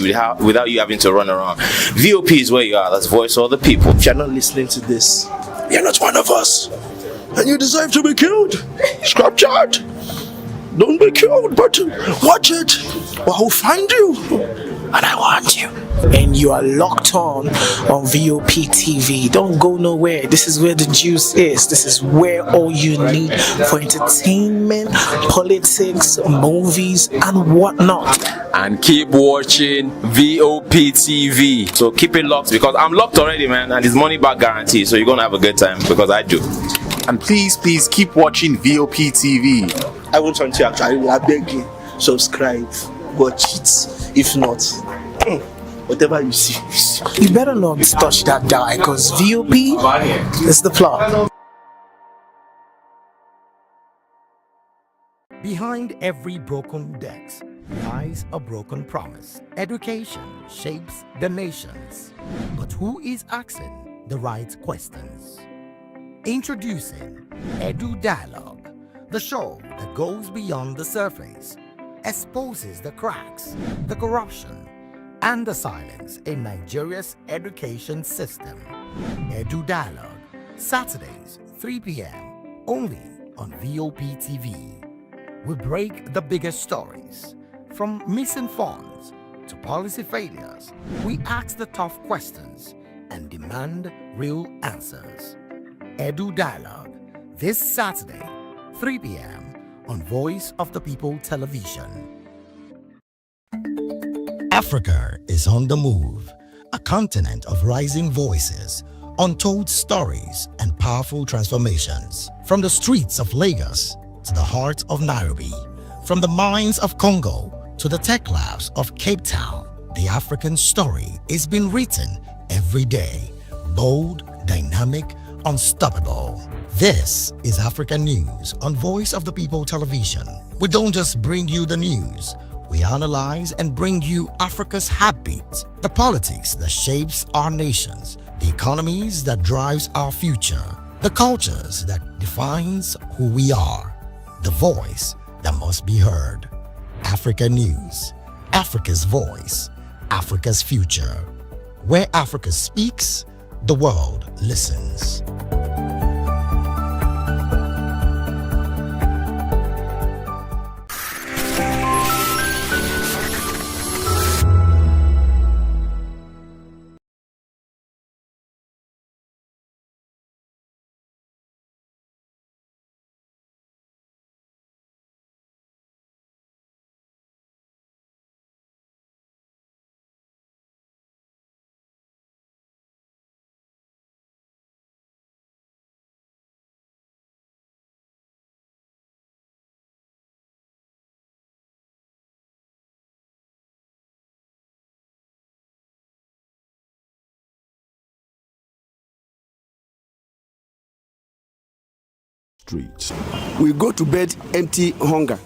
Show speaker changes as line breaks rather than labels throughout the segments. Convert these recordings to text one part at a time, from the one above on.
without you having to run around. VOP is where you are. That's voice of the people.
If you're not listening to this, you're not one of us, and you deserve to be killed. Scrap chat. Don't be killed, but watch it, or I'll find you, and I want you. And you are locked on VOP TV. Don't go nowhere. This is where the juice is. This is where all you need for entertainment, politics, movies, and whatnot.
And keep watching VOP TV. So keep it locked, because I'm locked already, man, and it's money back guarantee. So you're gonna have a good time, because I do.
And please keep watching VOP TV.
I won't want you actually. I beg you, subscribe, watch it. If not, whatever you see. You better not touch that die, because VOP is the plot.
Behind every broken desk lies a broken promise. Education shapes the nations. But who is asking the right questions? Introducing Edu Dialogue, the show that goes beyond the surface, exposes the cracks, the corruption, and the silence in Nigeria's education system. Edu Dialogue, Saturdays, 3 p.m., only on VOP TV. We break the biggest stories, from missing funds to policy failures. We ask the tough questions and demand real answers. Edu Dialogue, this Saturday, 3 p.m. on Voice of the People Television. Africa is on the move, a continent of rising voices, untold stories, and powerful transformations. From the streets of Lagos to the heart of Nairobi, from the mines of Congo to the tech labs of Cape Town, the African story is being written every day. Bold, dynamic, unstoppable. This is African News on Voice of the People Television. We don't just bring you the news. We analyze and bring you Africa's heartbeat, the politics that shapes our nations, the economies that drives our future, the cultures that defines who we are, the voice that must be heard. Africa News, Africa's voice, Africa's future. Where Africa speaks, the world listens.
Streets.
We go to bed empty hunger.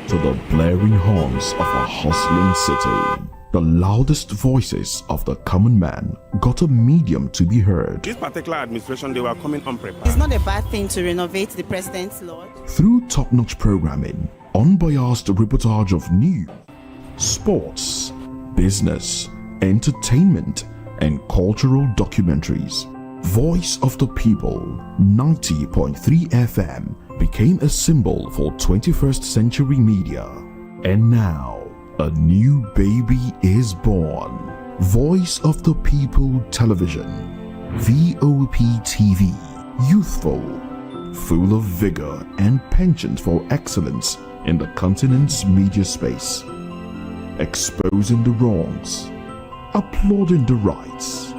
To the blaring horns of a hustling city, the loudest voices of the common man got a medium to be heard.
This particular administration, they were coming unprepared.
It's not a bad thing to renovate the president's lodge.
Through top-notch programming, unbiased reportage of news, sports, business, entertainment, and cultural documentaries, Voice of the People 90.3 FM became a symbol for 21st century media. And now, a new baby is born. Voice of the People Television, VOP TV, youthful, full of vigor and penchant for excellence in the continent's media space, exposing the wrongs, applauding the rights,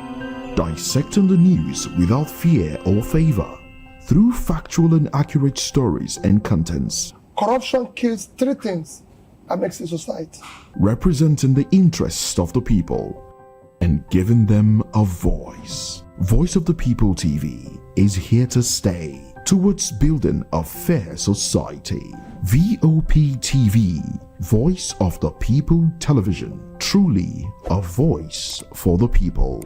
dissecting the news without fear or favor, through factual and accurate stories and contents.
Corruption kills three things that makes a society.
Representing the interests of the people and giving them a voice. Voice of the People TV is here to stay towards building a fair society. VOP TV, Voice of the People Television, truly a voice for the people.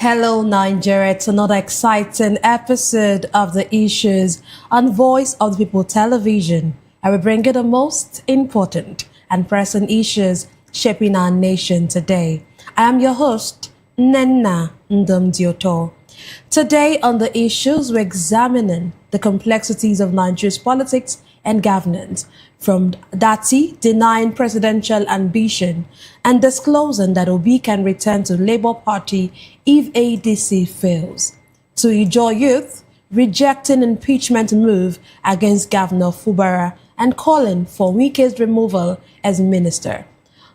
Hello, Nigeria. It's another exciting episode of the Issues on Voice of the People television. I will bring you the most important and pressing issues shaping our nation today. I am your host, Nenna Ndumdioto. Today on the Issues, we're examining the complexities of Nigeria's politics and governance, from Datti denying presidential ambition and disclosing that Obi can return to Labour Party if ADC fails, to Ijaw Youth rejecting impeachment move against Governor Fubara and calling for Wike's removal as minister.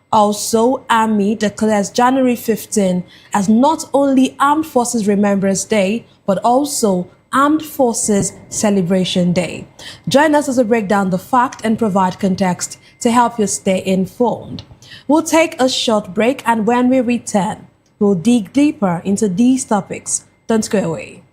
Also, Army declares January 15 as not only Armed Forces Remembrance Day, but also Armed Forces Celebration Day. Join us as we break down the fact and provide context to help you stay informed. We'll take a short break, and when we return, we'll dig deeper into these topics. Don't go away.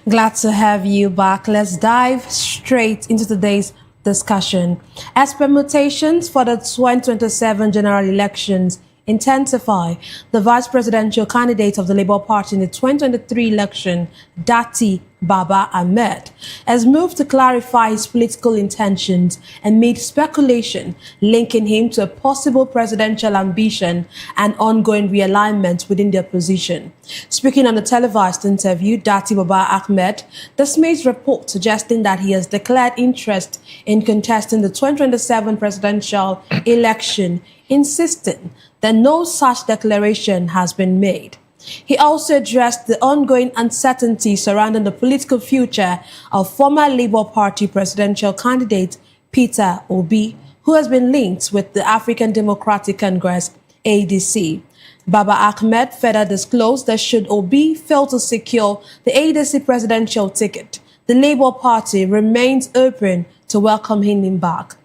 Glad to have you back. Let's dive straight into today's discussion. As permutations for the 2027 general elections intensify, the vice presidential candidate of the Labour Party in the 2023 election, Datti Baba-Ahmed, has moved to clarify his political intentions amid speculation linking him to a possible presidential ambition and ongoing realignment within the opposition. Speaking on a televised interview, Datti Baba-Ahmed dismissed reports suggesting that he has declared interest in contesting the 2027 presidential election, insisting that no such declaration has been made. He also addressed the ongoing uncertainty surrounding the political future of former Labour Party presidential candidate Peter Obi, who has been linked with the African Democratic Congress, ADC. Baba-Ahmed further disclosed that should Obi fail to secure the ADC presidential ticket, the Labour Party remains open to welcoming him back.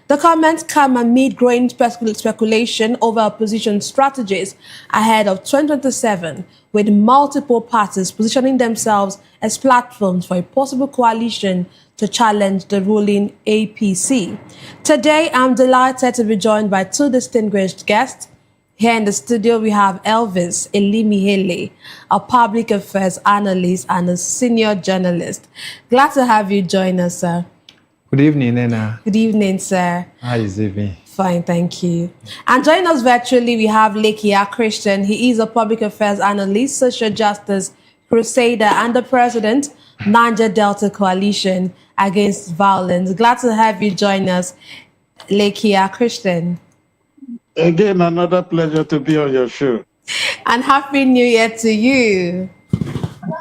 The comments come amid growing speculation over opposition strategies ahead of 2027, with multiple parties positioning themselves as platforms for a possible coalition to challenge the ruling APC. Today, I'm delighted to be joined by two distinguished guests. Here in the studio, we have Elvis Elimihele, a public affairs analyst and a senior journalist. Glad to have you join us, sir.
Good evening, Nena.
Good evening, sir.
How is it been?
Fine, thank you. And joining us virtually, we have Lekia Christian. He is a public affairs analyst, social justice crusader, and the president, Niger Delta Coalition Against Violence. Glad to have you join us, Lekia Christian.
Again, another pleasure to be on your show.
And Happy New Year to you.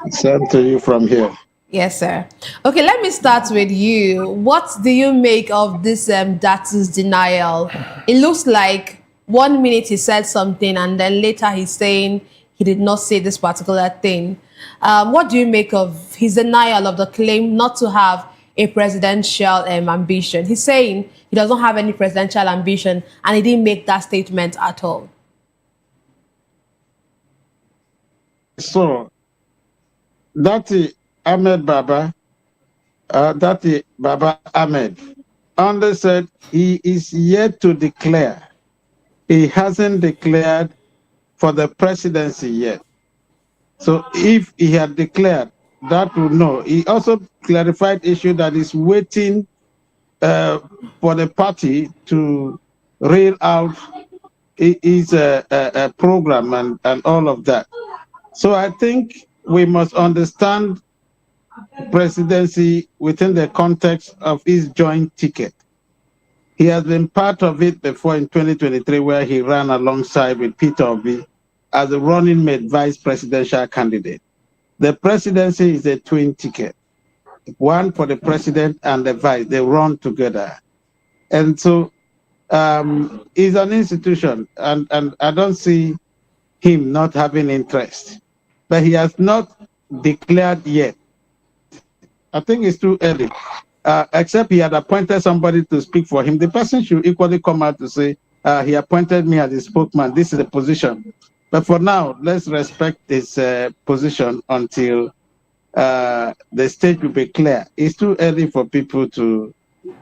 Same to you from here.
Yes, sir. Okay, let me start with you. What do you make of this Datti's denial? It looks like 1 minute he said something and then later he's saying he did not say this particular thing. What do you make of his denial of the claim not to have a presidential ambition? He's saying he doesn't have any presidential ambition and he didn't make that statement at all.
So, Datti Baba-Ahmed only said he is yet to declare. He hasn't declared for the presidency yet. So if he had declared, that would know. He also clarified issue that is waiting for the party to rail out his program and all of that. So I think we must understand presidency within the context of his joint ticket. He has been part of it before in 2023, where he ran alongside with Peter Obi as a running mate vice presidential candidate. The presidency is a twin ticket, one for the president and the vice. They run together. And so it's an institution, and I don't see him not having interest. But he has not declared yet. I think it's too early. Except he had appointed somebody to speak for him. The person should equally come out to say, he appointed me as a spokesman. This is the position. But for now, let's respect this position until the stage will be clear. It's too early for people to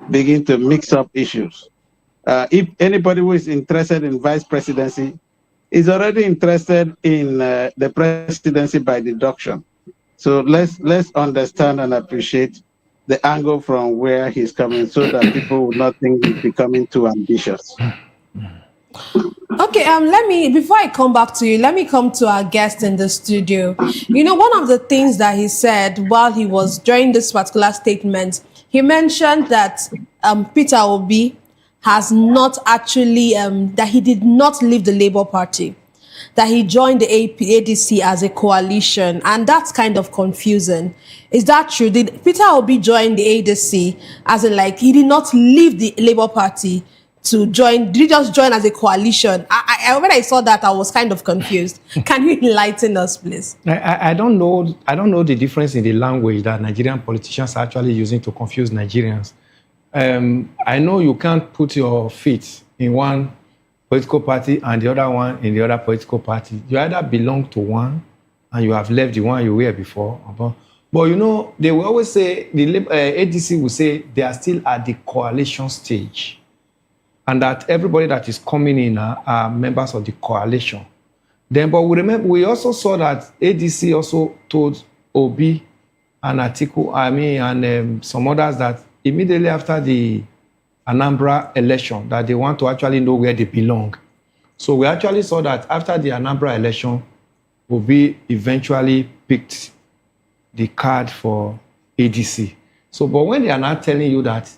begin to mix up issues. If anybody who is interested in vice presidency is already interested in the presidency by deduction. So let's understand and appreciate the angle from where he's coming, so that people will not think he's becoming too ambitious.
Okay, before I come back to you, let me come to our guest in the studio. You know, one of the things that he said while he was during this particular statement, he mentioned that Peter Obi has not actually, that he did not leave the Labour Party, that he joined the ADC as a coalition, and that's kind of confusing. Is that true? Did Peter Obi join the ADC as in, like, he did not leave the Labour Party to join? Did he just join as a coalition? When I saw that, I was kind of confused. Can you enlighten us, please?
I don't know the difference in the language that Nigerian politicians are actually using to confuse Nigerians. I know you can't put your feet in one political party and the other one in the other political party. You either belong to one and you have left the one you were before. But you know, they will always say, the ADC will say they are still at the coalition stage, and that everybody that is coming in are members of the coalition. But we also saw that ADC also told Obi and Atiku, and some others, that immediately after the Anambra election, that they want to actually know where they belong. So we actually saw that after the Anambra election, Obi eventually picked the card for ADC. So, but when they are not telling you that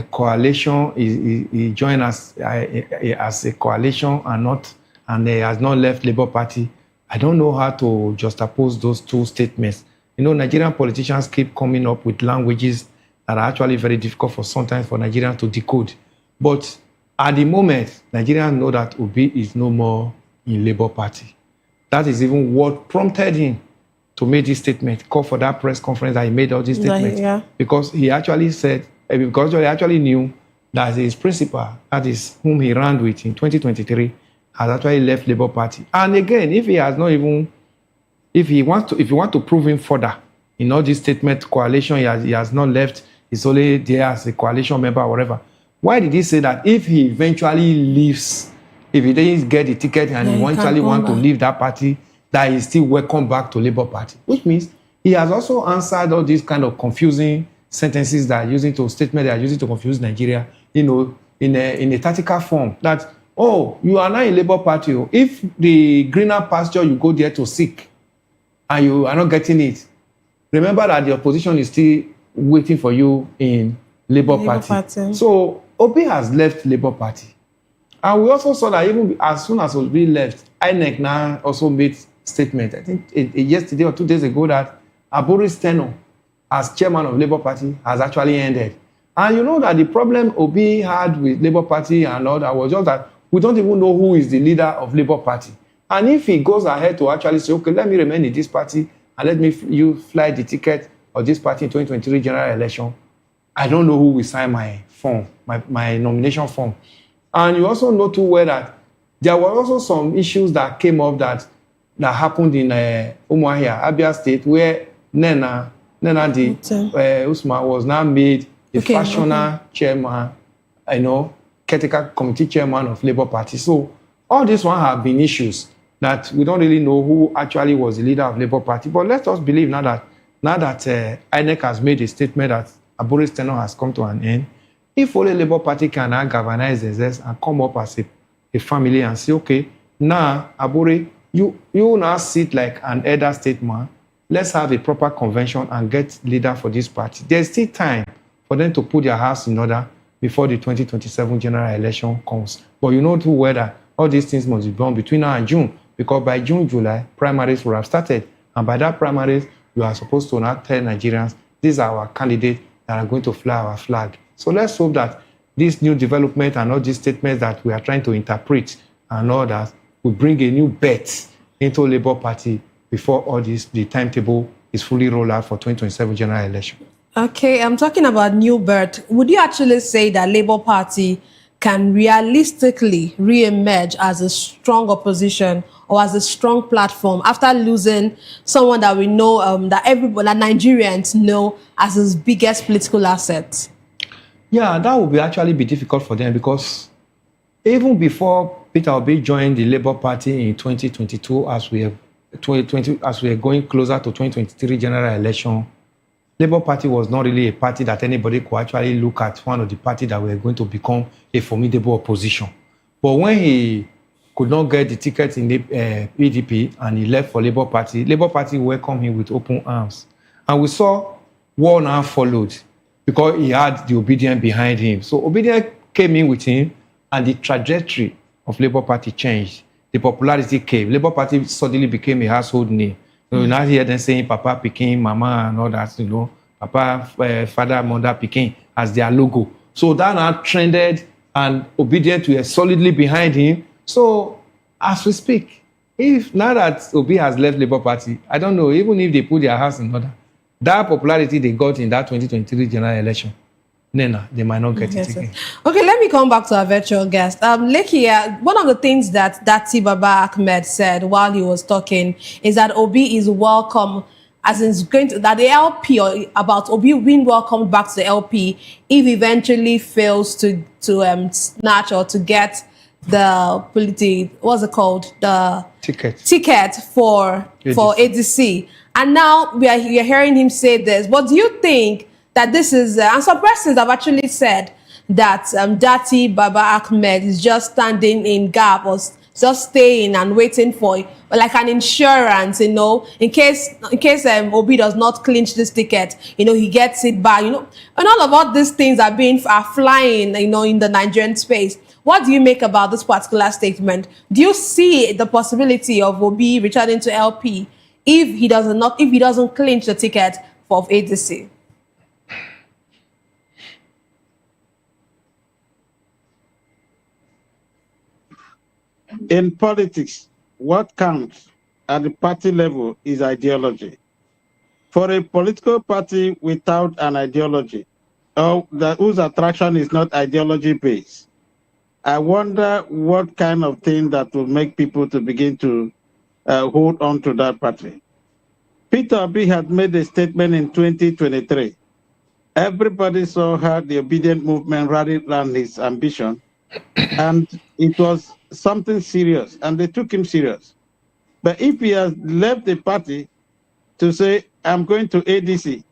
coalition, he joined as a coalition and he has not left Labour Party, I don't know how to juxtapose those two statements. You know, Nigerian politicians keep coming up with languages that are actually very difficult sometimes for Nigerians to decode. But at the moment, Nigerians know that Obi is no more in Labour Party. That is even what prompted him to make this statement, call for that press conference that he made all these statements. Yeah. Because he actually said, because he actually knew that his principal, that is whom he ran with in 2023, has actually left Labour Party. And again, if he has not even, if you want to prove him further in all these statement coalition, he has not left, he's only there as a coalition member or whatever. Why did he say that if he eventually leaves, if he didn't get the ticket and he eventually want to leave that party, that he's still welcome back to Labour Party? Which means he has also answered all these kind of confusing sentences that are using to statement that are using to confuse Nigeria, you know, in a tactical form. That, oh, you are not in Labour Party. If the greener pasture you go there to seek and you are not getting it, remember that the opposition is still waiting for you in Labour Party. So Obi has left Labour Party. And we also saw that even as soon as Obi left, INEC now also made statement, I think yesterday or 2 days ago, that Aburi's tenure as chairman of Labour Party has actually ended. And you know that the problem Obi had with Labour Party and all that was just that we don't even know who is the leader of Labour Party. And if he goes ahead to actually say, okay, let me remain in this party and let me you fly the ticket of this party in 2023 general election, I don't know who will sign my form, my nomination form. And you also know too well that there were also some issues that came up that happened in Umuahia, Abia State, where Nena Usman was now made the fashioner chairman, caretaker committee chairman of Labour Party. So All these one have been issues that we don't really know who actually was the leader of Labour Party. But let us believe now that INEC has made a statement that Abore's tenure has come to an end, if only Labour Party can now galvanize themselves and come up as a family and say, okay, now Abore, you now sit like an elder statesman. Let's have a proper convention and get leader for this party. There's still time for them to put their house in order before the 2027 general election comes. But you know too well that all these things must be done between now and June, because by June, July, primaries will have started. And by that primaries, you are supposed to now tell Nigerians, these are our candidates that are going to fly our flag. So let's hope that this new development and all these statements that we are trying to interpret and all that will bring a new bet into Labour Party before all this, the timetable is fully rolled out for 2027 general election.
Okay, I'm talking about new birth. Would you actually say that Labour Party can realistically re-emerge as a strong opposition or as a strong platform after losing someone that we know, that Nigerians know as his biggest political asset?
Yeah, that would actually be difficult for them, because even before Peter Obi joined the Labour Party in 2022, as we are going closer to 2023 general election, Labour Party was not really a party that anybody could actually look at one of the parties that were going to become a formidable opposition. But when he could not get the ticket in the PDP and he left for Labour Party welcomed him with open arms. And we saw war now followed, because he had the Obedient behind him. So Obedient came in with him, and the trajectory of Labour Party changed. The popularity came. Labour Party suddenly became a household name. You now hear them saying Papa, Peking, Mama, and all that, you know, Papa, Father, Mother, Peking as their logo. So that now trended, and Obedient were solidly behind him. So as we speak, if now that Obi has left Labour Party, I don't know, even if they put their house in order, that popularity they got in that 2023 general election, Nena, they might not get it again.
Okay, let me come back to our virtual guest. Lekia, one of the things that Datti Baba-Ahmed said while he was talking is that Obi is welcome, as in going to, that the LP, or about Obi being welcomed back to the LP if eventually fails to snatch or to get the what's it called, the ticket for ADC. And now we are hearing him say this. But do you think that this is, and some persons have actually said that Datti Baba-Ahmed is just standing in gap, or just staying and waiting for like an insurance, you know, in case Obi does not clinch this ticket, you know, he gets it back, you know, and all these things are flying, you know, in the Nigerian space. What do you make about this particular statement? Do you see the possibility of Obi returning to LP if he doesn't clinch the ticket for ADC?
In politics, what counts at the party level is ideology. For a political party without an ideology, or whose attraction is not ideology-based, I wonder what kind of thing that will make people to begin to hold on to that party. Peter Obi had made a statement in 2023. Everybody saw how the Obedient movement rallied around his ambition, and it was something serious, and they took him serious. But if he has left the party to say, I'm going to ADC,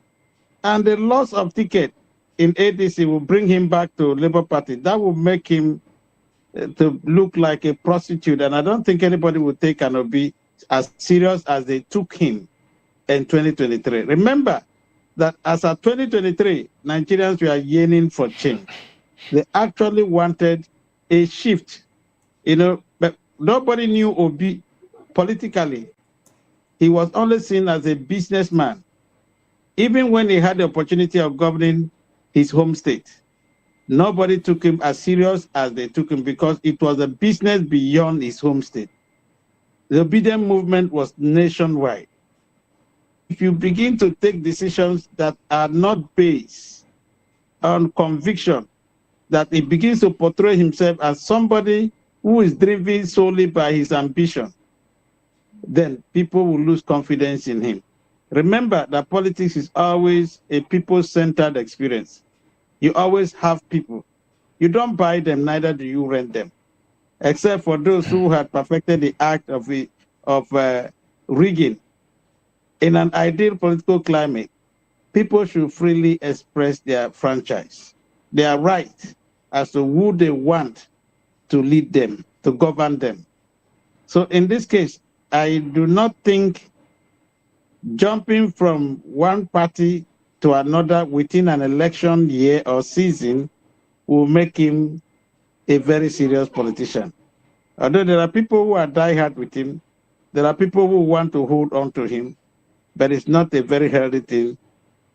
and the loss of ticket in ADC will bring him back to Labour Party, that will make him to look like a prostitute. And I don't think anybody would take an Obi as serious as they took him in 2023. Remember that as of 2023, Nigerians were yearning for change. They actually wanted a shift, you know, but nobody knew Obi politically. He was only seen as a businessman, even when he had the opportunity of governing his home state. Nobody took him as serious as they took him, because it was a business beyond his home state. The Obedient movement was nationwide. If you begin to take decisions that are not based on conviction, that he begins to portray himself as somebody who is driven solely by his ambition, then people will lose confidence in him. Remember that politics is always a people-centered experience. You always have people. You don't buy them, neither do you rent them. except for those who had perfected the act of rigging. In an ideal political climate, people should freely express their franchise, their right as to who they want to lead them, to govern them. So in this case, I do not think jumping from one party to another within an election year or season will make him a very serious politician. Although there are people who are diehard with him, there are people who want to hold on to him, but it's not a very healthy thing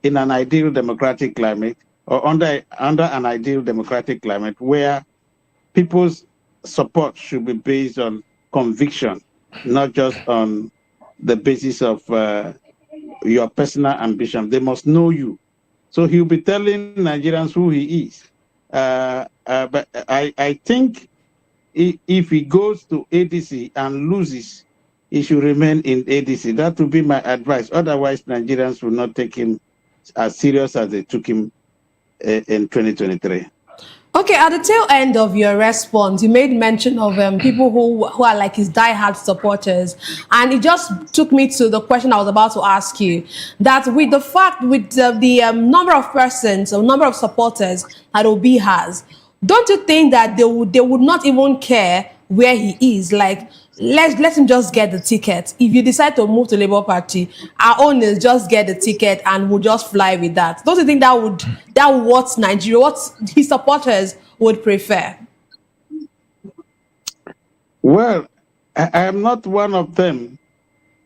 in an ideal democratic climate or under an ideal democratic climate where people's support should be based on conviction, not just on the basis of your personal ambition. They must know you. So he'll be telling Nigerians who he is. But I think if he goes to ADC and loses, he should remain in ADC. That would be my advice. Otherwise, Nigerians will not take him as serious as they took him in 2023.
Okay, at the tail end of your response, you made mention of people who are like his diehard supporters, and it just took me to the question I was about to ask you. That with the fact, with the number of persons or number of supporters that Obi has, don't you think that they would not even care where he is? Like, let him just get the ticket. If you decide to move to Labour Party, our own is just get the ticket and we'll just fly with that. Don't you think that would what Nigeria, what his supporters would prefer?
Well, I am not one of them,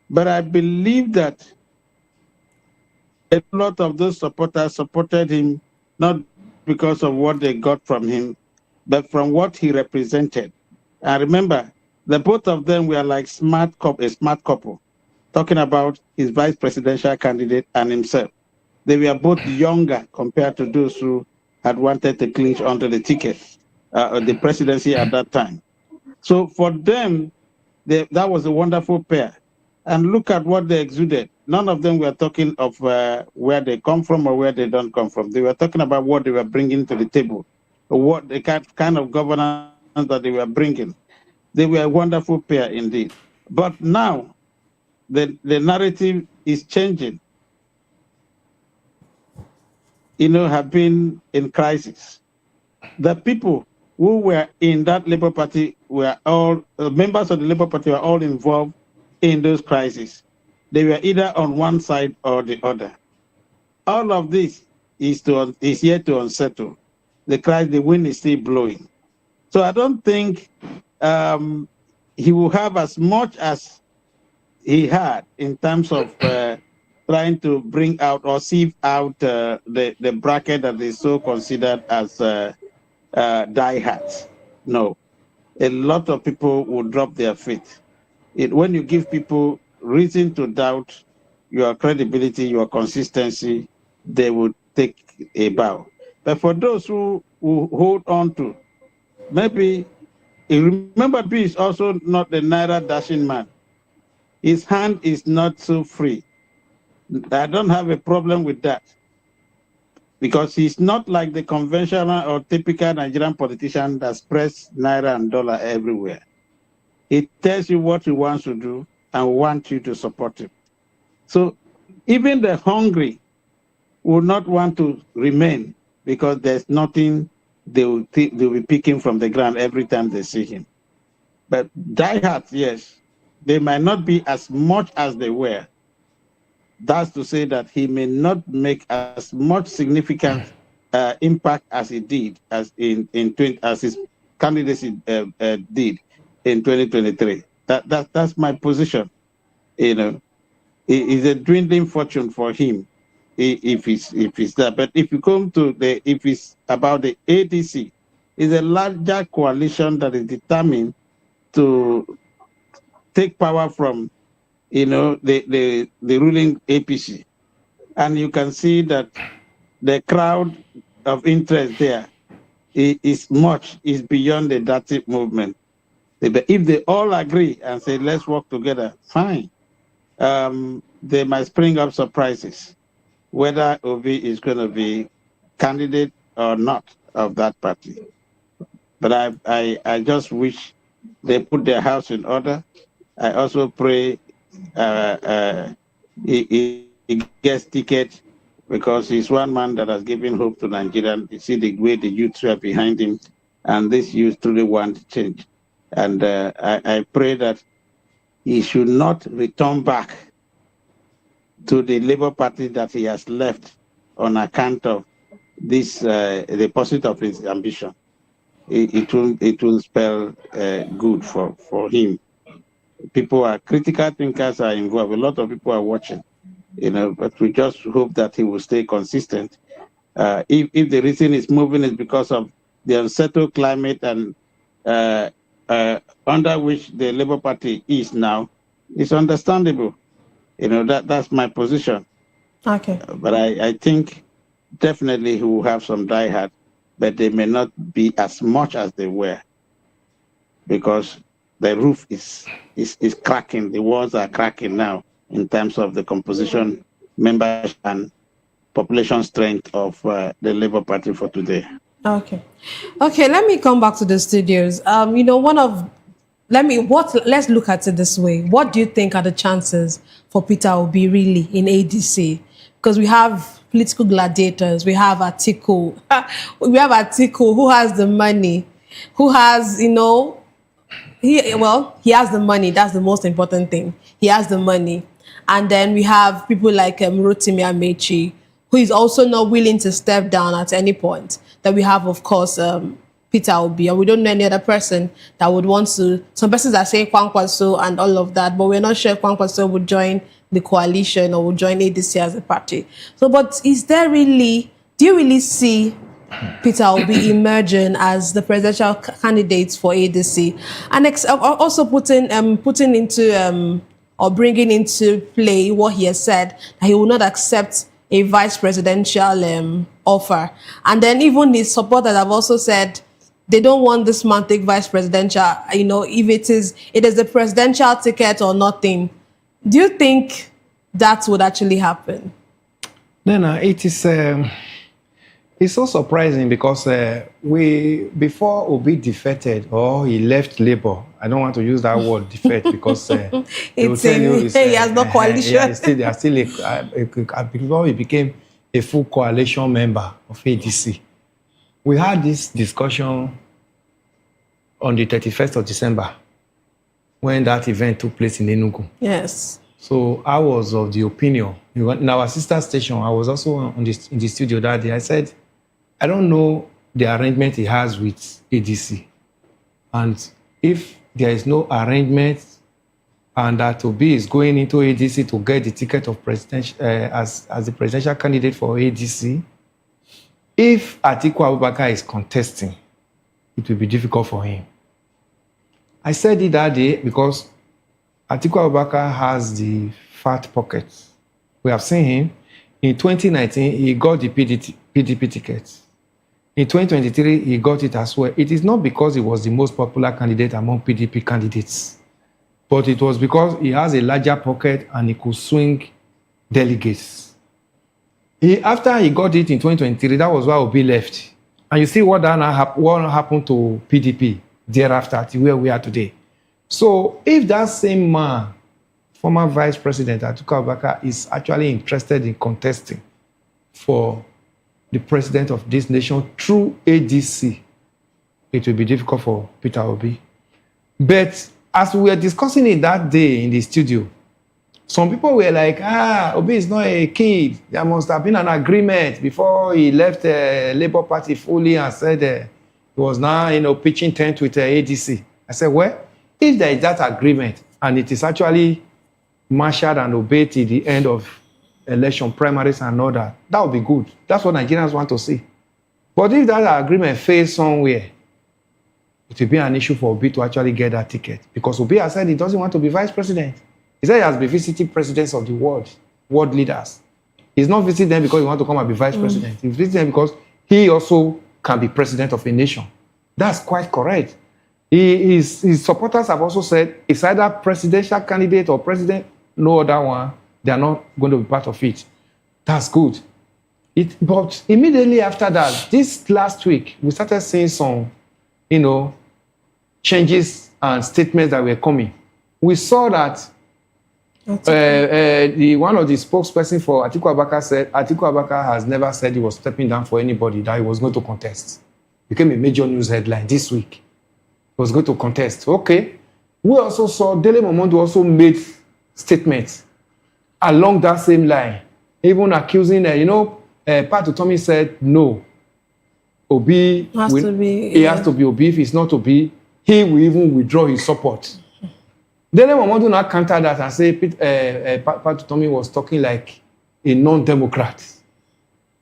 but I believe that a lot of those supporters supported him not because of what they got from him, but from what he represented. And remember, the both of them were like a smart couple, talking about his vice presidential candidate and himself. They were both younger compared to those who had wanted to clinch onto the ticket, the presidency at that time. So for them, that was a wonderful pair. And look at what they exuded. None of them were talking of where they come from or where they don't come from. They were talking about what they were bringing to the table, or what the kind of governance that they were bringing. They were a wonderful pair indeed. But now, the narrative is changing. Have been in crisis. The people who were in that Labour Party were all, members of the Labour Party were all involved in those crises. They were either on one side or the other. All of this is yet to unsettle. The wind is still blowing. So I don't think he will have as much as he had in terms of trying to bring out or sieve out the bracket that is so considered as diehards. No, a lot of people will drop their faith. When you give people reason to doubt your credibility, your consistency, they will take a bow. But for those who hold on to, maybe, remember, B is also not the Naira dashing man. His hand is not so free. I don't have a problem with that, because he's not like the conventional or typical Nigerian politician that spreads Naira and dollar everywhere. He tells you what he wants to do and wants you to support him. So even the hungry will not want to remain, because there's nothing they'll be picking from the ground every time they see him. But diehards, yes, they might not be as much as they were. That's to say that he may not make as much significant impact as he did as his candidacy did in 2023. That's my position. It's a dwindling fortune for him if he's there. But if you come to if it's about the ADC, it's a larger coalition that is determined to take power from the ruling APC. And you can see that the crowd of interest there is beyond the Datti movement. But if they all agree and say, let's work together, fine. They might spring up surprises, whether Obi is going to be candidate or not of that party. But I just wish they put their house in order. I also pray he gets ticket because he's one man that has given hope to Nigerians. You see the way the youths are behind him, and this youth truly want change. And I pray that he should not return back to the Labour Party that he has left on account of this the pursuit of his ambition. It will spell good for him. People are critical thinkers are involved. A lot of people are watching, but we just hope that he will stay consistent. If the reason is moving is because of the unsettled climate and under which the Labour Party is now, it's understandable. That's my position.
Okay.
But I think definitely he will have some diehard, but they may not be as much as they were, because the roof is cracking. The walls are cracking now in terms of the composition, membership, and population strength of the Labour Party for today.
Okay. Let me come back to the studios. Let's look at it this way. What do you think are the chances for Peter Obi really in ADC? Because we have political gladiators. We have Atiku. Who has the money, who has, he has the money. That's the most important thing. He has the money. And then we have people like Rotimi Amechi, who is also not willing to step down at any point. Then we have, of course, Peter Obi, and we don't know any other person that would want to. Some persons are saying Kwankwaso and all of that, but we're not sure if Kwankwaso would join the coalition or would join ADC as a party. So, but do you really see Peter Obi emerging as the presidential candidate for ADC, and also putting into or bringing into play what he has said, that he will not accept a vice presidential offer? And then even his supporters have also said they don't want this man take vice presidential, if it is the presidential ticket or nothing. Do you think that would actually happen?
No, it is. It's so surprising because before Obi defected or he left Labour, I don't want to use that word defect because they will tell you
he has no coalition.
Before he became a full coalition member of ADC. We had this discussion on the 31st of December when that event took place in Enugu.
Yes.
So I was of the opinion, in our sister station, I was also in the studio that day. I said, I don't know the arrangement he has with ADC. And if there is no arrangement and that Obi is going into ADC to get the ticket of presidential as the presidential candidate for ADC, if Atiku Abubakar is contesting, it will be difficult for him. I said it that day because Atiku Abubakar has the fat pockets. We have seen him. In 2019, he got the PDP ticket. In 2023, he got it as well. It is not because he was the most popular candidate among PDP candidates, but it was because he has a larger pocket and he could swing delegates. After he got it in 2023, that was why Obi left. And you see what happened to PDP thereafter to where we are today. So if that same man, former Vice President Atiku Abubakar, is actually interested in contesting for the president of this nation through ADC, it will be difficult for Peter Obi. But as we were discussing it that day in the studio, some people were like, Obi is not a kid. There must have been an agreement before he left the Labour Party fully and said he was now, pitching tent with ADC. I said, well, if there is that agreement and it is actually marshaled and obeyed till the end of election primaries and all that, that would be good. That's what Nigerians want to see. But if that agreement fails somewhere, it will be an issue for Obi to actually get that ticket. Because Obi has said he doesn't want to be vice president. He said he has been visiting presidents of the world leaders. He's not visiting them because he wants to come and be vice president. He's visiting them because he also can be president of a nation. That's quite correct. His supporters have also said it's either presidential candidate or president, no other one. They are not going to be part of it. That's good. But immediately after that, this last week, we started seeing some, changes and statements that were coming. We saw that one of the spokespersons for Atiku Abubakar said Atiku Abubakar has never said he was stepping down for anybody, that he was going to contest. Became a major news headline this week. He was going to contest. Okay. We also saw Dele Momodu also made statements along that same line, even accusing, Pat Utomi said no. Obi has to be Obi. If it's not Obi, he will even withdraw his support. Dele Momodu now countered that and say Pat Utomi was talking like a non-democrat.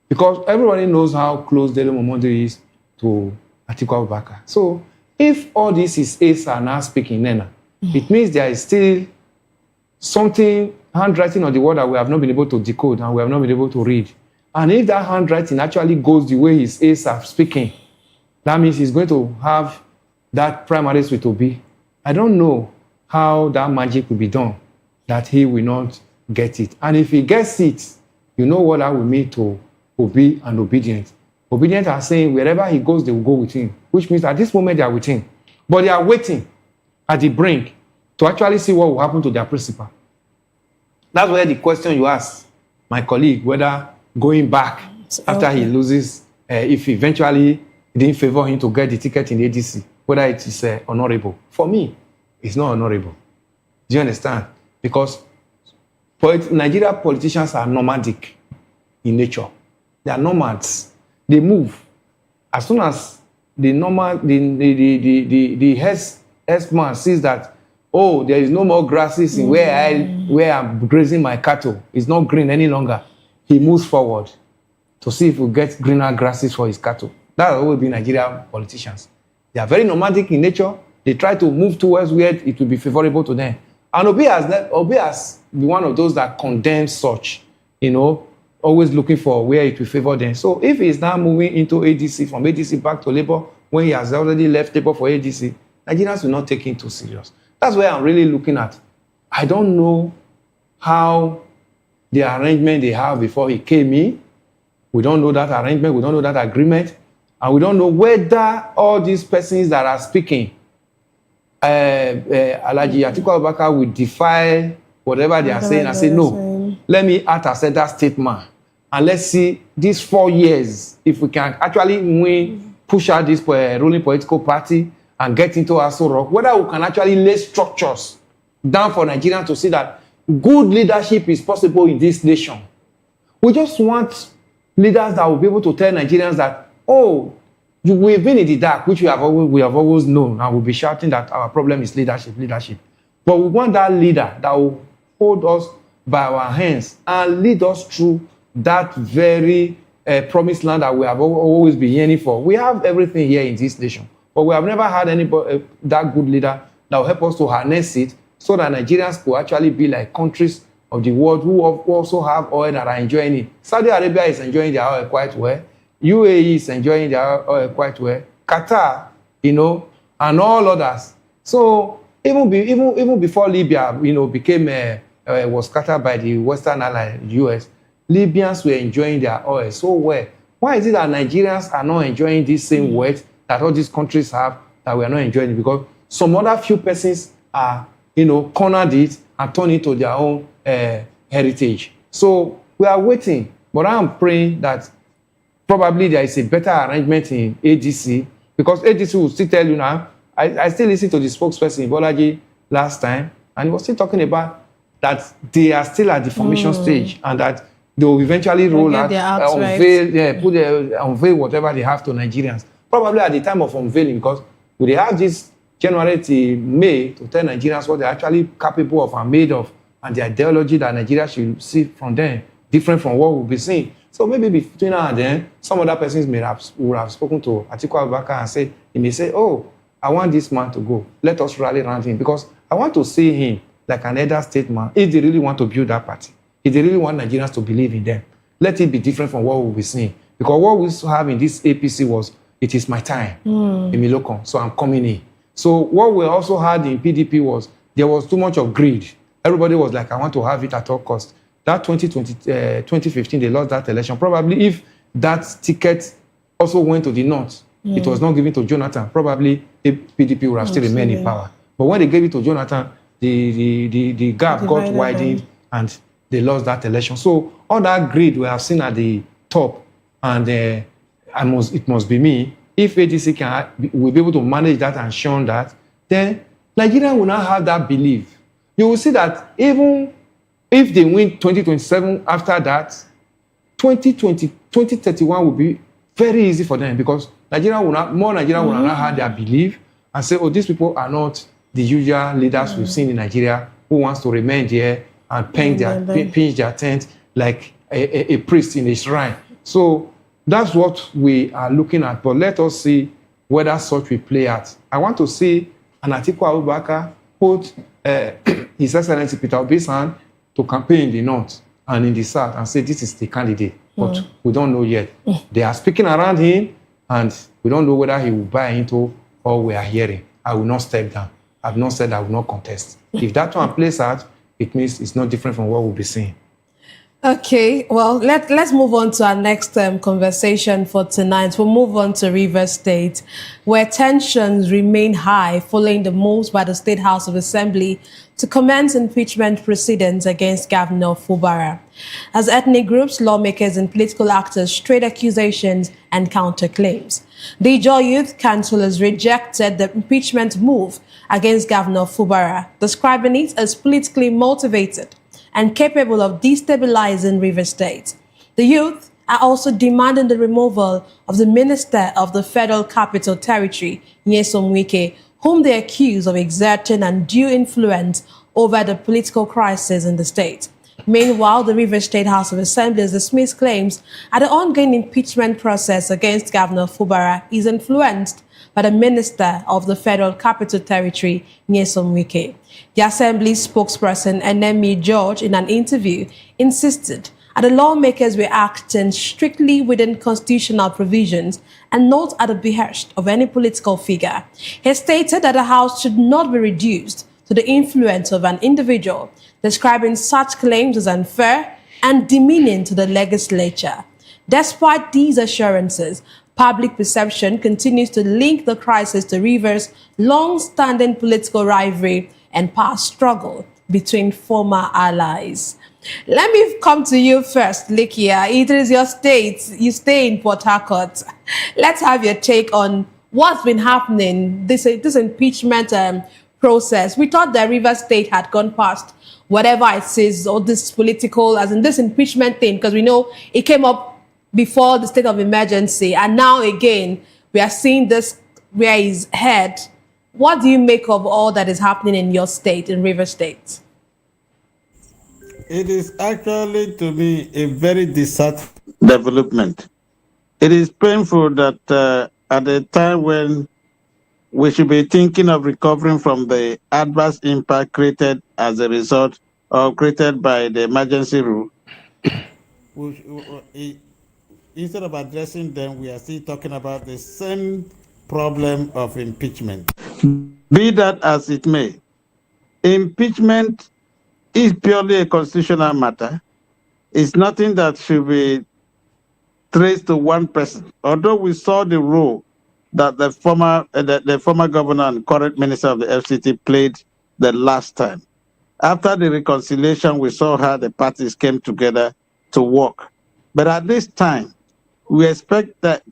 Because everybody knows how close Dele Momodu is to Atiku Abubakar. So if all this is aides are now speaking, it means there is still something, handwriting on the wall that we have not been able to decode and we have not been able to read. And if that handwriting actually goes the way his aides are speaking, that means he's going to have that primaries with Obi. I don't know how that magic will be done, that he will not get it. And if he gets it, you know what that will mean to Obi and Obedient. Obedient are saying wherever he goes, they will go with him, which means at this moment they are with him. But they are waiting at the brink to actually see what will happen to their principal. That's where the question you asked my colleague, whether going back after he loses, if eventually it didn't favor him to get the ticket in the ADC, whether it is honorable. For me, it's not honorable. Do you understand? Because Nigeria politicians are nomadic in nature. They are nomads. They move. As soon as the herdsman sees that, oh, there is no more grasses in where I'm grazing my cattle, it's not green any longer, he moves forward to see if we get greener grasses for his cattle. That will always be Nigerian politicians. They are very nomadic in nature. They try to move towards where it will be favorable to them. And Obi has been one of those that condemns such, always looking for where it will favor them. So if he's now moving into ADC, from ADC back to Labour, when he has already left Labour for ADC, Nigerians will not take him too serious. That's where I'm really looking at. I don't know how the arrangement they have before he came in. We don't know that arrangement. We don't know that agreement. And we don't know whether all these persons that are speaking, Alhaji Atiku Abubakar will defy whatever they are saying and say, no, let me act as that statement. And let's see these 4 years, if we can actually push out this ruling political party and get into Aso Rock, whether we can actually lay structures down for Nigerians to see that good leadership is possible in this nation. We just want leaders that will be able to tell Nigerians that, oh, we've been in the dark, which we have always known, and we'll be shouting that our problem is leadership. But we want that leader that will hold us by our hands and lead us through that very promised land that we have always been yearning for. We have everything here in this nation, but we have never had anybody, that good leader that will help us to harness it so that Nigerians could actually be like countries of the world who also have oil that are enjoying it. Saudi Arabia is enjoying their oil quite well. UAE is enjoying their oil quite well. Qatar, and all others. So even before Libya, became was scattered by the Western ally, US, Libyans were enjoying their oil so well. Why is it that Nigerians are not enjoying this same wealth that all these countries have that we are not enjoying? Because some other few persons are, cornered it and turned it to their own heritage. So we are waiting, but I'm praying that probably there is a better arrangement in ADC, because ADC will still tell you now. I still listened to the spokesperson Bolaji last time, and he was still talking about that they are still at the formation stage and that they will eventually roll out, unveil whatever they have to Nigerians. Probably at the time of unveiling, because they have this January to May to tell Nigerians what they're actually capable of and made of, and the ideology that Nigeria should see from them, different from what we'll be seeing. So maybe between now and then, some other persons would have spoken to Atiku Abubakar and say, he may say, oh, I want this man to go. Let us rally around him, because I want to see him like an elder statesman if they really want to build that party, if they really want Nigerians to believe in them. Let it be different from what we'll be seeing. Because what we used to have in this APC was, it is my time in Milokon, so I'm coming in. So what we also had in PDP was, there was too much of greed. Everybody was like, I want to have it at all costs. That 2015, they lost that election. Probably if that ticket also went to the north, it was not given to Jonathan, probably the PDP would have still remained in power. But when they gave it to Jonathan, the gap got
Divided
widened and they lost that election. So all that greed we have seen at the top, and it must be me. If ADC will be able to manage that and shun that, then Nigeria will not have that belief. You will see that even if they win 2027 after that, 2031 will be very easy for them, because Nigeria will not have their belief and say, oh, these people are not the usual leaders we've seen in Nigeria who wants to remain there and pinch their tent like a priest in a shrine. So that's what we are looking at. But let us see whether such will play out. I want to see an Atiku Abubakar put His Excellency Peter Obi's hand to campaign in the north and in the south and say this is the candidate. But we don't know yet. They are speaking around him, and we don't know whether he will buy into all we are hearing. I will not step down. I've not said I will not contest. If that one plays out, it means it's not different from what we'll be seeing.
Okay, well, let's move on to our next conversation for tonight. We'll move on to Rivers State, where tensions remain high following the moves by the State House of Assembly to commence impeachment proceedings against Governor Fubara. As ethnic groups, lawmakers, and political actors trade accusations and counterclaims. The Ijaw Youth Council has rejected the impeachment move against Governor Fubara, describing it as politically motivated and capable of destabilizing Rivers State. The youth are also demanding the removal of the Minister of the Federal Capital Territory, Nyesom Wike, whom they accuse of exerting undue influence over the political crisis in the state. Meanwhile, the Rivers State House of Assembly has dismissed claims that the ongoing impeachment process against Governor Fubara is influenced by the Minister of the Federal Capital Territory, Nyesom Wike. The Assembly's spokesperson, Enemi George, in an interview, insisted that the lawmakers were acting strictly within constitutional provisions and not at the behest of any political figure. He stated that the House should not be reduced to the influence of an individual, describing such claims as unfair and demeaning to the legislature. Despite these assurances, public perception continues to link the crisis to Rivers' long-standing political rivalry and past struggle between former allies. Let me come to you first, Likia. It is your state. You stay in Port Harcourt. Let's have your take on what's been happening, this impeachment process. We thought that Rivers State had gone past whatever it says, or this political, as in this impeachment thing, because we know it came up before the state of emergency. And now again, we are seeing this where he's head. What do you make of all that is happening in your state, in Rivers State?
It is actually, to me, a very disheartening development. It is painful that at a time when we should be thinking of recovering from the adverse impact created as a result or created by the emergency rule, instead of addressing them, we are still talking about the same problem of impeachment. Be that as it may, impeachment is purely a constitutional matter. It's nothing that should be traced to one person. Although we saw the role that the former governor and current minister of the FCT played the last time. After the reconciliation, we saw how the parties came together to work. But at this time, we expect that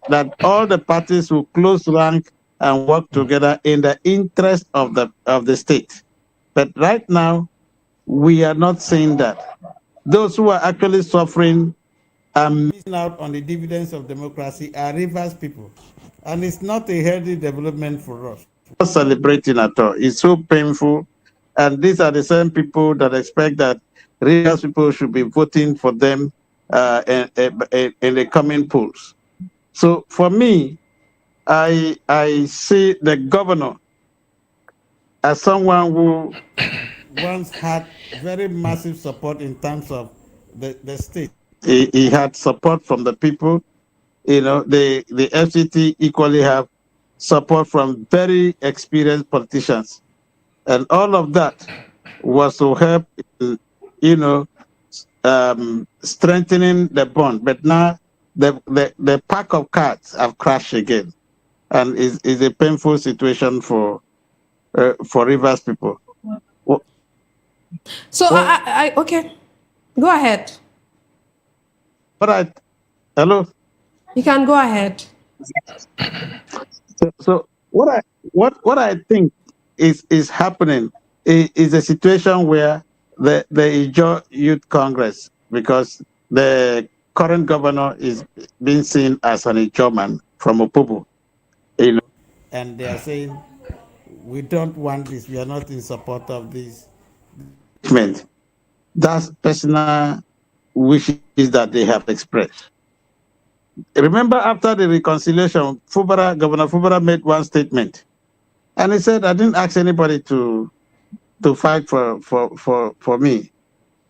all the parties will close rank and work together in the interest of the state. But right now, we are not seeing that. Those who are actually suffering and missing out on the dividends of democracy are Rivers people. And it's not a healthy development for us. Not celebrating at all. It's so painful. And these are the same people that expect that Rivers people should be voting for them in the coming polls. So for me, I see the governor as someone who once had very massive support in terms of the state. He had support from the people. You know, the FCT equally have support from very experienced politicians. And all of that was to help, strengthening the bond. But now the pack of cards have crashed again. And is a painful situation for for Rivers people.
So okay, go ahead.
But hello.
You can go ahead.
So what I think is happening is a situation where the Ijaw Youth Congress, because the current governor is being seen as an Ijaw man from Opobo,
and they are saying we don't want this, we are not in support of this.
That's personal wishes that they have expressed. Remember, after the reconciliation, Governor Fubara made one statement, and he said, "I didn't ask anybody to fight for me."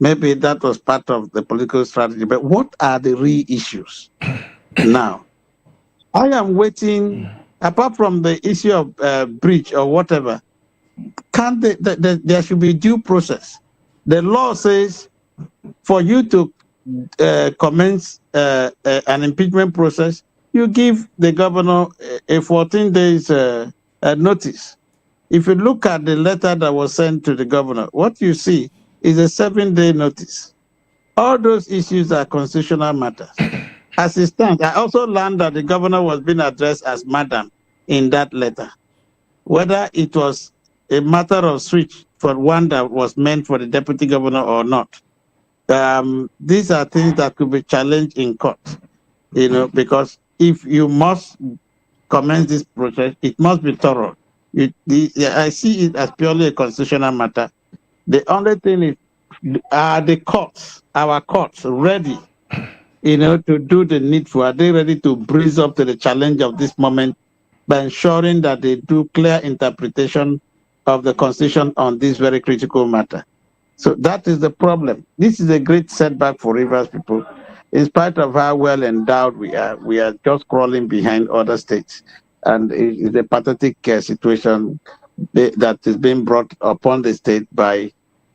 Maybe that was part of the political strategy, but what are the real issues now? I am waiting. Apart from the issue of breach or whatever, can't there should be due process. The law says for you to commence an impeachment process, you give the governor a 14 days notice. If you look at the letter that was sent to the governor, what you see is a 7-day notice. All those issues are constitutional matters. As it stands, I also learned that the governor was being addressed as madam in that letter. Whether it was a matter of switch for one that was meant for the deputy governor or not. These are things that could be challenged in court, because if you must commence this process, it must be thorough. I see it as purely a constitutional matter. The only thing is, are the courts, our courts, ready, to do the needful? Are they ready to breeze up to the challenge of this moment by ensuring that they do clear interpretation of the Constitution on this very critical matter? So that is the problem. This is a great setback for Rivers people. In spite of how well endowed we are just crawling behind other states. And it is a pathetic situation that is being brought upon the state by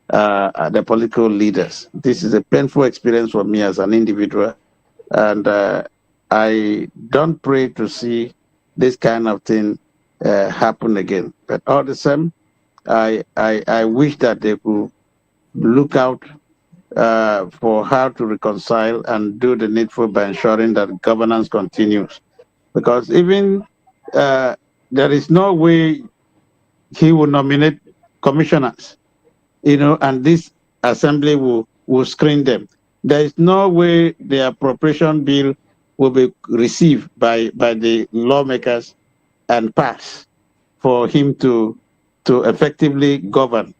the political leaders. This is a painful experience for me as an individual. And I don't pray to see this kind of thing happen again. But all the same, I wish that they could look out for how to reconcile and do the needful by ensuring that governance continues. Because even there is no way he will nominate commissioners, and this assembly will screen them. There is no way the appropriation bill will be received by the lawmakers and pass for him to effectively govern.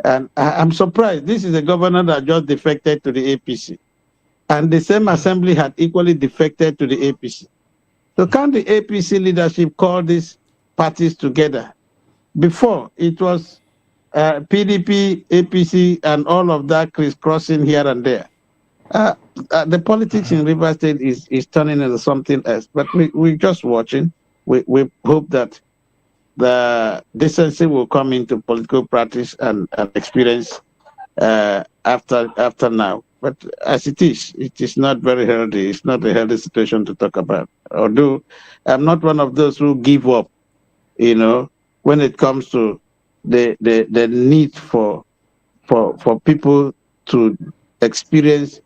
And I'm surprised. This is a governor that just defected to the APC. And the same assembly had equally defected to the APC. So can the APC leadership call these parties together? Before, it was PDP, APC, and all of that crisscrossing here and there. The politics in Rivers State is turning into something else. But we're just watching. We hope that the decency will come into political practice and experience after now. But as it is not very healthy. It's not a healthy situation to talk about. Although I'm not one of those who give up, when it comes to the need for people to experience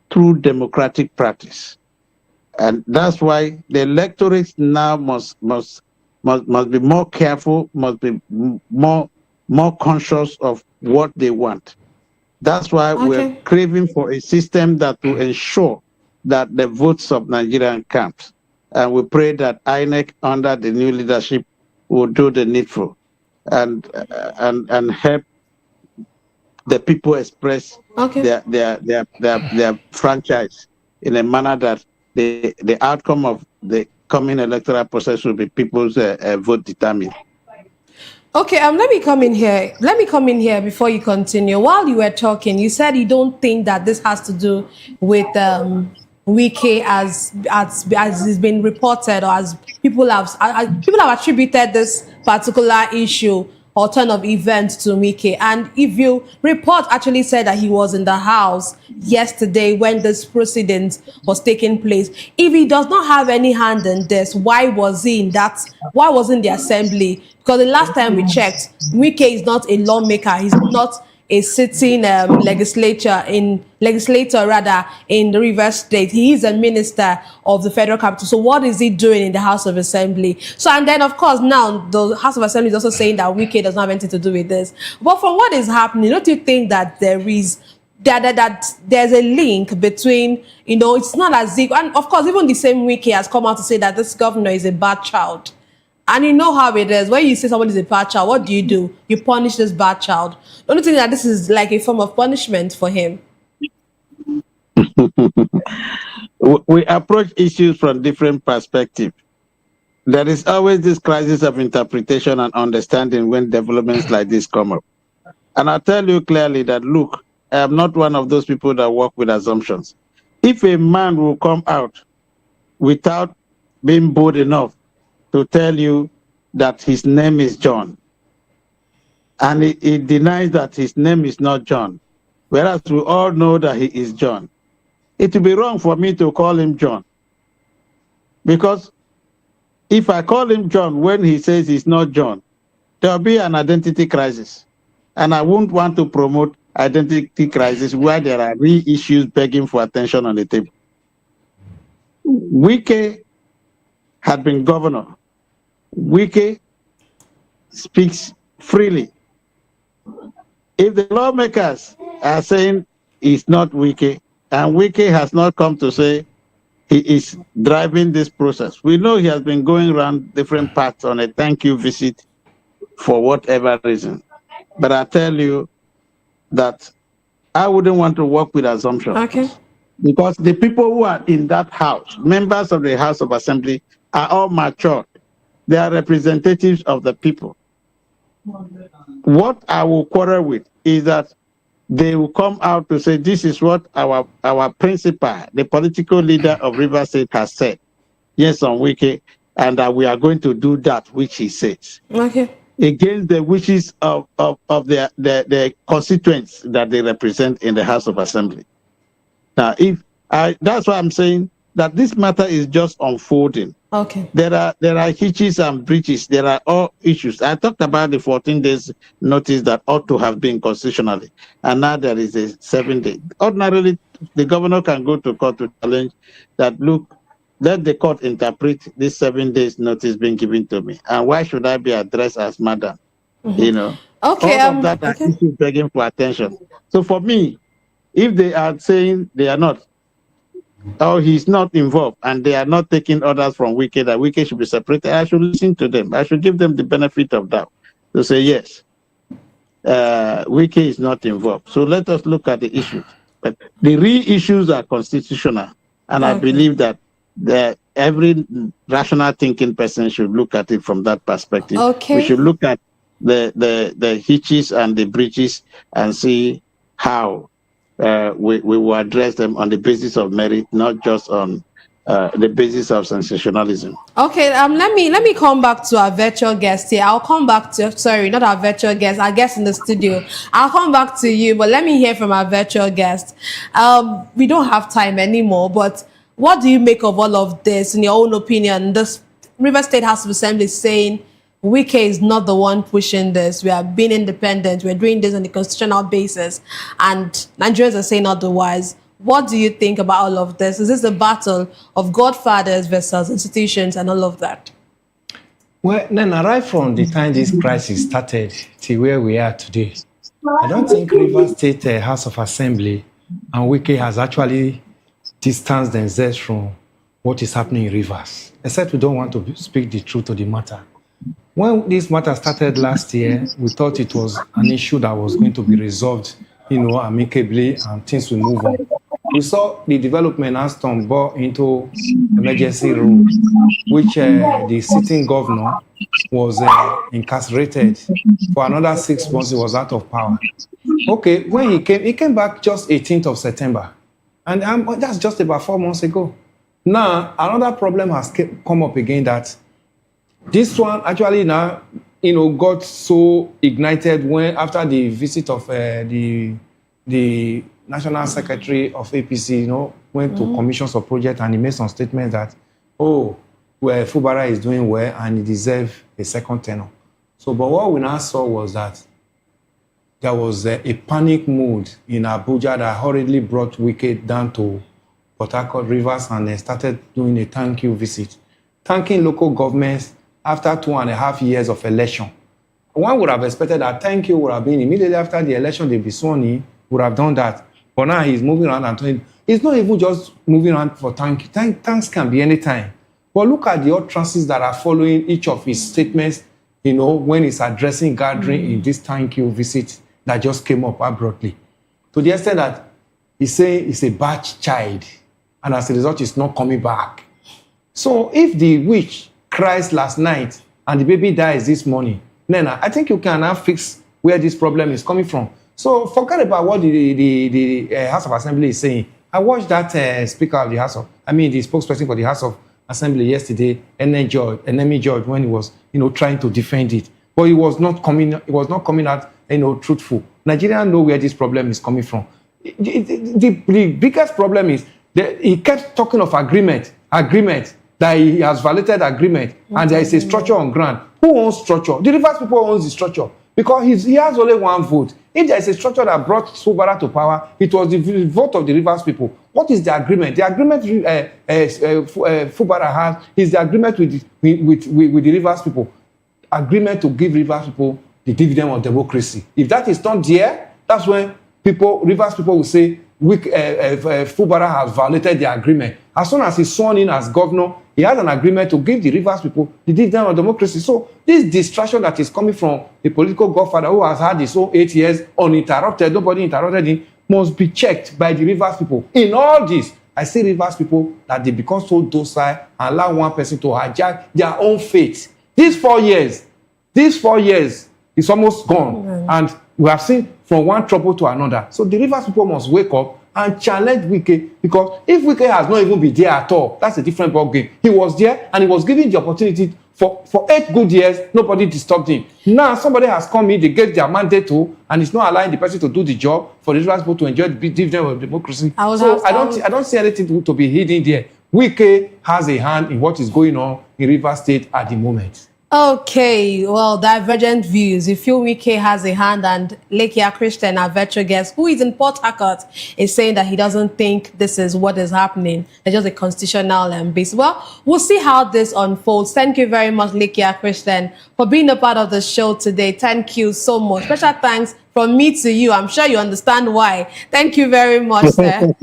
true democratic practice. And that's why the electorate now must be more careful, must be more conscious of what they want. That's why we're craving for a system that will ensure that the votes of Nigerian counts. And we pray that INEC under the new leadership will do the needful and help the people express their franchise in a manner that the outcome of the coming electoral process will be people's vote determined.
Okay, let me come in here. Let me come in here before you continue. While you were talking, you said you don't think that this has to do with Wike as it's been reported, or as people have attributed this particular issue or turn of events to Wike. And if you report actually said that he was in the house yesterday when this proceedings was taking place. If he does not have any hand in this, why was he in the assembly? Because the last time we checked, Wike is not a lawmaker. He's not a sitting legislator in the Rivers State. He is a minister of the federal capital. So what is he doing in the House of Assembly? So, and then of course now the House of Assembly is also saying that Wike does not have anything to do with this. But from what is happening, don't you think that there's a link between, it's not as if, and of course even the same Wike has come out to say that this governor is a bad child. And you know how it is. When you say somebody is a bad child, what do? You punish this bad child. Don't you think that this is like a form of punishment for him?
We approach issues from different perspectives. There is always this crisis of interpretation and understanding when developments like this come up. And I'll tell you clearly that, look, I am not one of those people that work with assumptions. If a man will come out without being bold enough to tell you that his name is John, and he denies that his name is not John, whereas we all know that he is John, it will be wrong for me to call him John. Because if I call him John when he says he's not John, there will be an identity crisis. And I wouldn't want to promote identity crisis where there are real issues begging for attention on the table. Wike had been governor. Wike speaks freely. If the lawmakers are saying he's not Wike, and Wike has not come to say he is driving this process, we know he has been going around different parts on a thank you visit for whatever reason. But I tell you that I wouldn't want to work with assumptions.
Okay.
Because the people who are in that house, members of the House of Assembly, are all mature. They are representatives of the people. What I will quarrel with is that they will come out to say this is what our principal, the political leader of River State, has said. Yes, on Wike, and that we are going to do that which he says.
Okay.
Against the wishes of their constituents that they represent in the House of Assembly. Now, that's why I'm saying that this matter is just unfolding.
Okay.
There are hitches and breaches. There are all issues. I talked about the 14 days notice that ought to have been constitutionally, and now there is a 7-day. Ordinarily, the governor can go to court to challenge that. Look, let the court interpret this 7 days notice being given to me, and why should I be addressed as madam?
Okay.
All of that are issues begging for attention. So for me, if they are saying they are not, or he's not involved, and they are not taking orders from Wike that Wike should be separated, I should listen to them. I should give them the benefit of doubt to say yes, Wike is not involved. So let us look at the issues. But the real issues are constitutional, and I believe that every rational thinking person should look at it from that perspective.
Okay.
We should look at the hitches and the breaches and see how we will address them on the basis of merit, not just on the basis of sensationalism.
Okay, let me come back to our virtual guest here. I'll come back to, sorry, not our virtual guest, our guest in the studio. I'll come back to you, but let me hear from our virtual guest. We don't have time anymore, but what do you make of all of this, in your own opinion? This River State House of Assembly is saying Wike is not the one pushing this. We are being independent. We're doing this on a constitutional basis. And Nigerians are saying otherwise. What do you think about all of this? Is this a battle of godfathers versus institutions and all of that?
Well, then right from the time this crisis started to where we are today, I don't think River State House of Assembly and Wike has actually distanced themselves from what is happening in Rivers, except we don't want to speak the truth of the matter. When this matter started last year, we thought it was an issue that was going to be resolved, amicably, and things will move on. We saw the development as Tom brought into emergency rule, which the sitting governor was incarcerated for another 6 months. He was out of power. Okay, when he came back just 18th of September. And that's just about 4 months ago. Now, another problem has come up again that this one, actually now, got so ignited when after the visit of the National Secretary of APC, went to commissions of project and he made some statements that, Fubara is doing well and he deserves a second tenure. So, but what we now saw was that there was a panic mood in Abuja that hurriedly brought Wike down to Port Harcourt Rivers and started doing a thank you visit, thanking local governments after 2.5 years of election. One would have expected that thank you would have been immediately after the election, they'd be sworn in, would have done that. But now he's moving around and telling, it's not even just moving around for thank you. Thanks can be anytime. But look at the utterances that are following each of his statements, when he's addressing gathering in this thank you visit that just came up abruptly. To the extent that he's saying he's a bad child, and as a result, he's not coming back. So if the witch cries last night and the baby dies this morning, then I think you can now fix where this problem is coming from. So forget about what the House of Assembly is saying. I watched that Speaker of the the spokesperson for the House of Assembly yesterday, Enemy George, when he was, trying to defend it. But he was not coming out, truthful. Nigerians know where this problem is coming from. The biggest problem is that he kept talking of agreement, that he has violated agreement, and there is a structure on ground. Who owns structure? The Rivers people owns the structure because he has only one vote. If there is a structure that brought Fubara to power, it was the vote of the Rivers people. What is the agreement? The agreement Fubara has is the agreement with the Rivers people. Agreement to give Rivers people the dividend of democracy. If that is not there, that's when Rivers people will say, Fubara has violated the agreement. As soon as he's sworn in as governor, he has an agreement to give the Rivers people the dividend of democracy. So this distraction that is coming from the political godfather who has had his own 8 years uninterrupted, nobody interrupted him, must be checked by the Rivers people. In all this, I see Rivers people that they become so docile and allow one person to hijack their own fate. These 4 years is almost gone. And we have seen from one trouble to another. So the Rivers people must wake up and challenge Wike, because if Wike has not even been there at all, that's a different ballgame. He was there and he was given the opportunity for 8 good years, nobody disturbed him. Now somebody has come in, they gave their mandate to, and it's not allowing the person to do the job for the Rivers people to enjoy the dividend of democracy. I don't see anything to be hidden there. Wike has a hand in what is going on in Rivers State at the moment.
Okay, well, divergent views. You feel Wike has a hand, and Lekia Christian, our virtual guest, who is in Port Harcourt, is saying that he doesn't think this is what is happening. It's just a constitutional base. Well, we'll see how this unfolds. Thank you very much, Lekia Christian, for being a part of the show today. Thank you so much. Special thanks from me to you. I'm sure you understand why. Thank you very much, sir.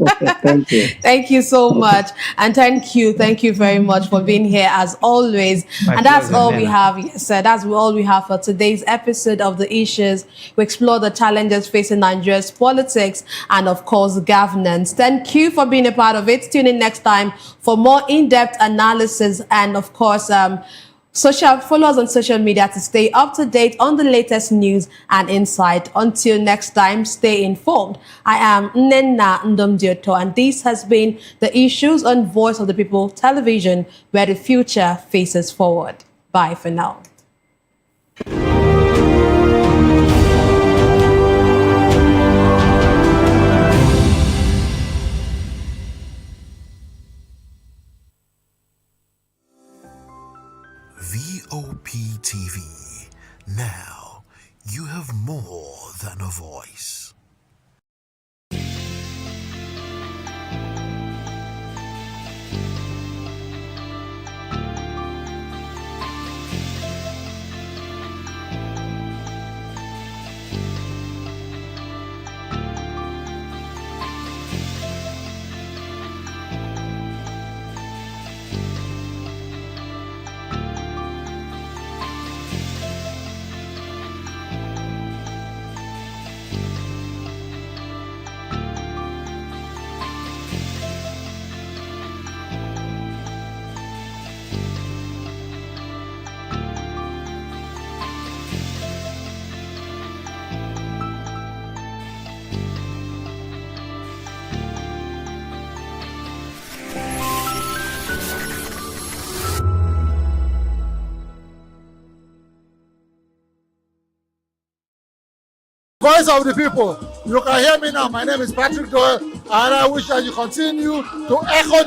Thank you.
Thank you so much. And thank you very much for being here as always. And that's all we have, yes, sir. That's all we have for today's episode of The Issues. We explore the challenges facing Nigeria's politics and, of course, governance. Thank you for being a part of it. Tune in next time for more in-depth analysis and, of course, follow us on social media to stay up to date on the latest news and insight. Until next time, stay informed. I am Nnenna Ndomdioto, and this has been The Issues on Voice of the People Television, where the future faces forward. Bye for now.
VOP TV. Now you have more than a voice.
voice of the people. You can hear me now. My name is Patrick Doyle, and I wish that you continue to echo the